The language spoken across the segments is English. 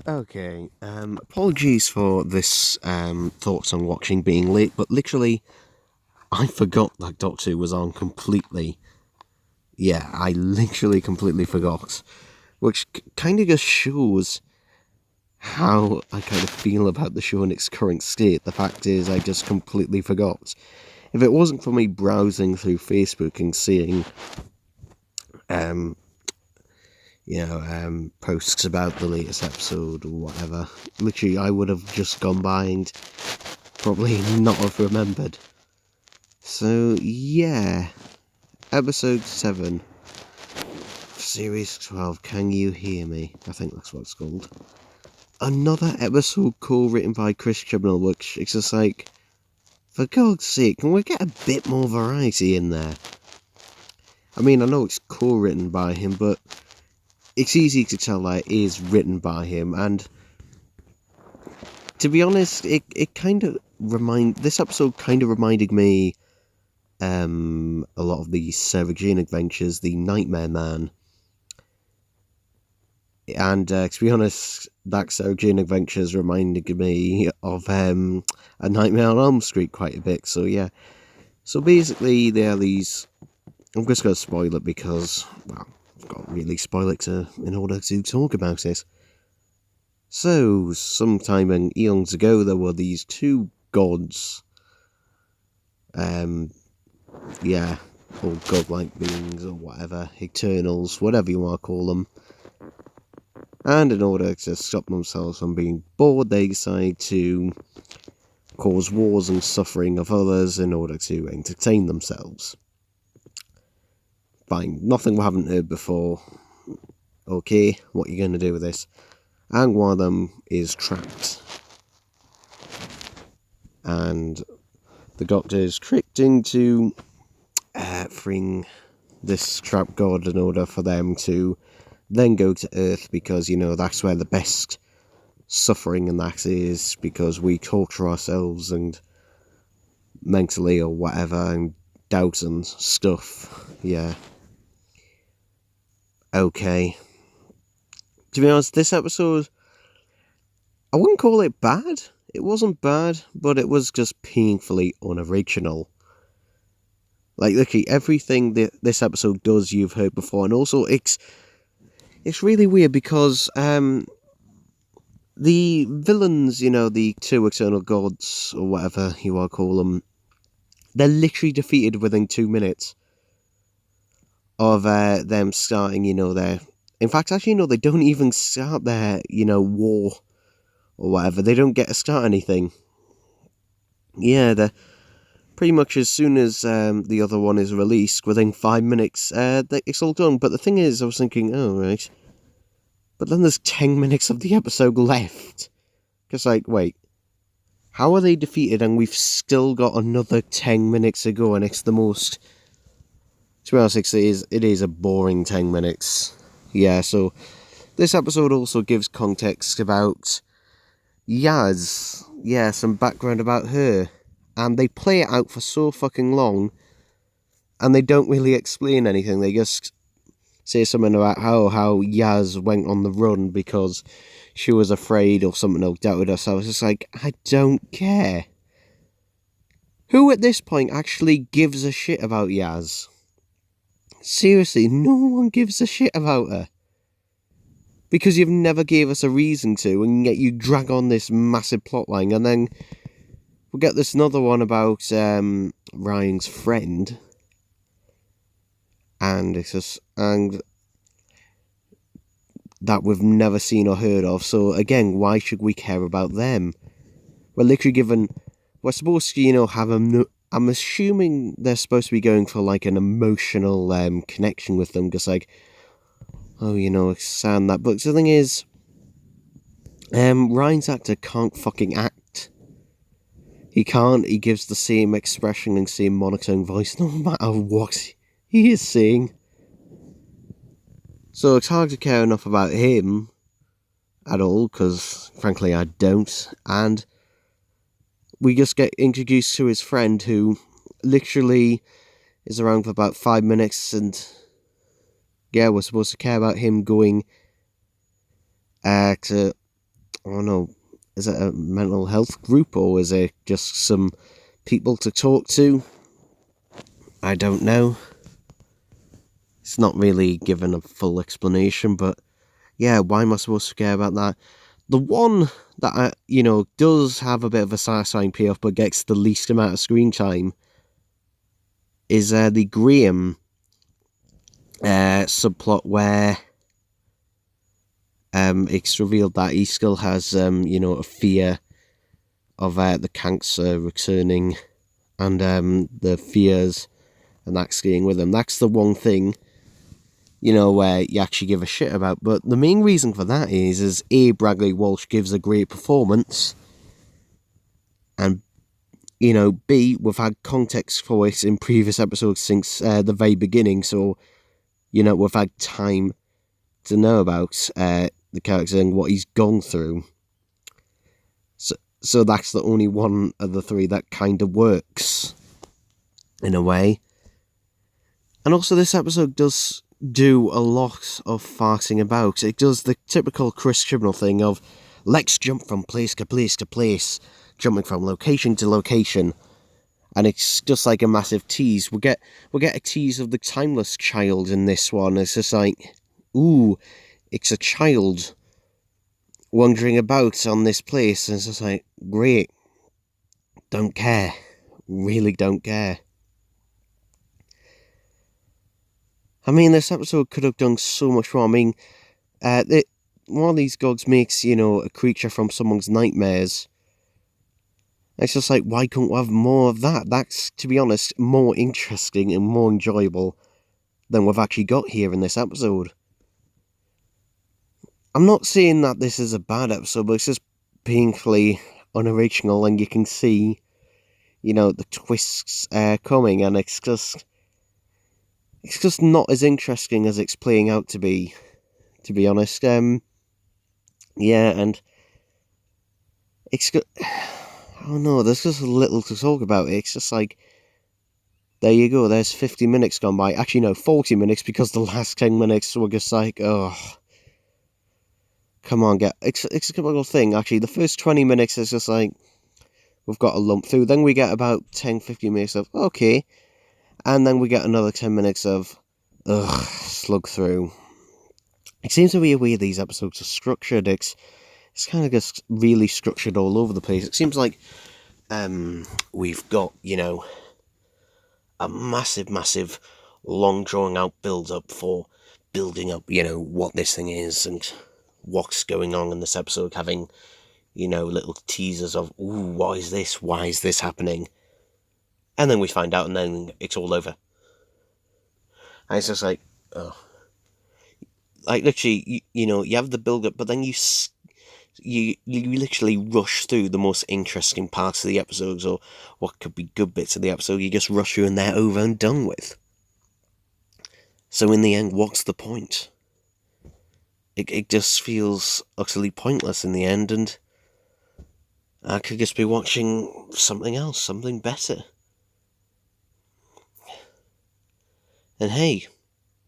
Okay, apologies for this thoughts on watching being late, but literally, I forgot that Doctor Who was on completely. Yeah, I literally completely forgot. Which kind of just shows how I kind of feel about the show in its current state. The fact is, I just completely forgot. If it wasn't for me browsing through Facebook and seeing um, posts about the latest episode or whatever. Literally, I would have just gone by and probably not have remembered. So, yeah. Episode 7, Series 12, Can You Hear Me? I think that's what it's called. Another episode co-written by Chris Chibnall, which is just like, for God's sake, can we get a bit more variety in there? I mean, I know it's co-written by him, but it's easy to tell that it is written by him, and to be honest, this episode kind of reminded me a lot of the Sarah Jane Adventures, the Nightmare Man. And to be honest, that Sarah Jane Adventures reminded me of A Nightmare on Elm Street quite a bit. So yeah. So basically, there are these. I'm just going to spoil it because, well, I've got to really spoil it in order to talk about it. So, sometime in eons ago, there were these two gods. Or godlike beings, or whatever, eternals, whatever you want to call them. And in order to stop themselves from being bored, they decide to cause wars and suffering of others in order to entertain themselves. Fine, nothing we haven't heard before. Okay, what are you going to do with this? And one of them is trapped. And the Doctor is tricked into freeing this trapped god in order for them to then go to Earth, because, that's where the best suffering and that is, because we torture ourselves and mentally or whatever, and doubt and stuff. Yeah. Okay. To be honest, this episode, I wouldn't call it bad. It wasn't bad, but it was just painfully unoriginal. Like, literally, everything that this episode does, you've heard before, and also it's really weird because the villains, the two eternal gods, or whatever you want to call them, they're literally defeated within 2 minutes of them starting, their... In fact, actually, no, they don't even start their, war or whatever. They don't get to start anything. Yeah, they're pretty much as soon as the other one is released, within 5 minutes, it's all done. But the thing is, I was thinking, oh, right. But then there's 10 minutes of the episode left. Because, like, wait. How are they defeated and we've still got another 10 minutes to go, and it's the most... To be honest, it is a boring 10 minutes. Yeah, so this episode also gives context about Yaz. Yeah, some background about her. And they play it out for so fucking long, and they don't really explain anything. They just say something about how Yaz went on the run because she was afraid or something, or doubted herself. It's just like, I don't care. Who at this point actually gives a shit about Yaz? Seriously, no one gives a shit about her. Because you've never gave us a reason to, and yet you drag on this massive plotline, and then we get this another one about Ryan's friend, and it's just, and that we've never seen or heard of. So again, why should we care about them? We're literally given, we're supposed to, have a... I'm assuming they're supposed to be going for, like, an emotional connection with them, because, like, oh, it's sad that. But the thing is, Ryan's actor can't fucking act. He can't. He gives the same expression and same monotone voice no matter what he is saying. So it's hard to care enough about him at all, because, frankly, I don't. And we just get introduced to his friend, who literally is around for about 5 minutes, and yeah, we're supposed to care about him going to I don't know, is it a mental health group or is it just some people to talk to? I don't know. It's not really given a full explanation, but yeah, why am I supposed to care about that? The one that, does have a bit of a satisfying payoff but gets the least amount of screen time is the Graham subplot where it's revealed that he still has, a fear of the cancer returning and the fears and that staying with him. That's the one thing, where you actually give a shit about. But the main reason for that is A, Bradley Walsh gives a great performance, and, B, we've had context for it in previous episodes since the very beginning, so, we've had time to know about the character and what he's gone through. So that's the only one of the three that kind of works, in a way. And also this episode does do a lot of farting about. It does the typical Chris Chibnall thing of, let's jump from place to place to place, jumping from location to location. And it's just like a massive tease. We'll get a tease of the timeless child in this one. It's just like, ooh, it's a child wandering about on this place, and it's just like, great, don't care, really don't care. I mean, this episode could have done so much more. I mean, one of these gods makes, a creature from someone's nightmares. It's just like, why couldn't we have more of that? That's, to be honest, more interesting and more enjoyable than we've actually got here in this episode. I'm not saying that this is a bad episode, but it's just painfully unoriginal, and you can see, the twists coming, and it's just not as interesting as it's playing out to be honest. Yeah, and it's good. I don't know, there's just little to talk about. It's just like, there you go, there's 50 minutes gone by. Actually, no, 40 minutes, because the last 10 minutes were just like, oh, come on, it's a typical thing. Actually, the first 20 minutes is just like, we've got a lump through. Then we get about 10-15 minutes of, okay. And then we get another 10 minutes of, ugh, slug through. It seems to be a way these episodes are structured. It's kind of just really structured all over the place. It seems like we've got, a massive, long drawn out build-up for building up, what this thing is and what's going on in this episode, having, little teasers of, ooh, what is this? Why is this happening? And then we find out, and then it's all over. And it's just like, oh. Like, literally, you have the build-up, but then you literally rush through the most interesting parts of the episodes, or what could be good bits of the episode. You just rush through and they're over and done with. So in the end, what's the point? It just feels utterly pointless in the end, and I could just be watching something else, something better. And hey,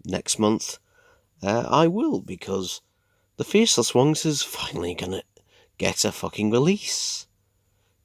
next month, I will, because The Faceless Ones is finally gonna get a fucking release.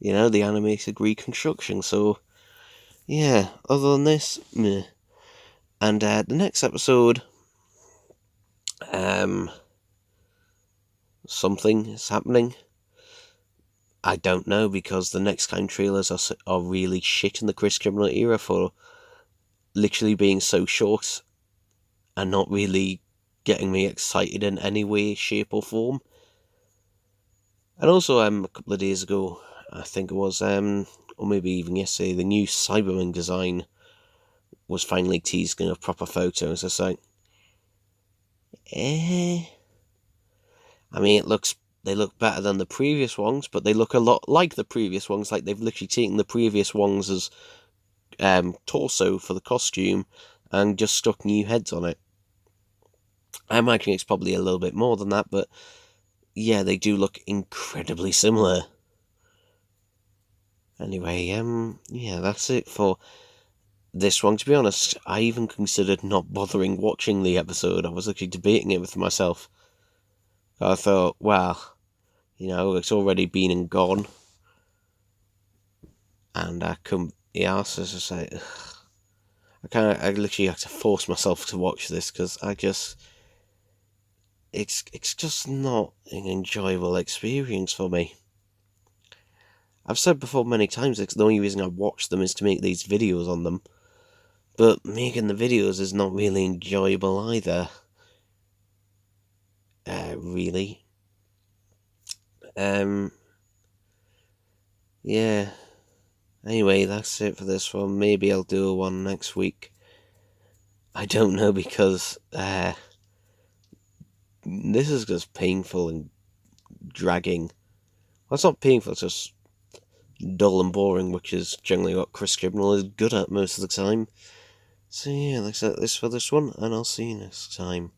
The animated reconstruction, so, yeah, other than this, meh. And the next episode, something is happening. I don't know, because the next kind trailers are really shit in the Chris Chibnall era for literally being so short and not really getting me excited in any way, shape or form. And also, a couple of days ago, I think it was, or maybe even yesterday, the new Cyberman design was finally teased in a proper photo. It's just like, I mean, they look better than the previous ones, but they look a lot like the previous ones. Like, they've literally taken the previous ones as torso for the costume and just stuck new heads on it. I imagine it's probably a little bit more than that, but yeah, they do look incredibly similar. Anyway, yeah, that's it for this one. To be honest, I even considered not bothering watching the episode. I was actually debating it with myself. I thought, well, You know, it's already been and gone. And I couldn't be arsed to say, I literally had to force myself to watch this because it's just not an enjoyable experience for me. I've said before many times that the only reason I watch them is to make these videos on them. But making the videos is not really enjoyable either. Really. Yeah. Anyway, that's it for this one. Maybe I'll do one next week. I don't know, because this is just painful and dragging. Well, it's not painful, it's just dull and boring, which is generally what Chris Chibnall is good at most of the time. So yeah, that's it for this one, and I'll see you next time.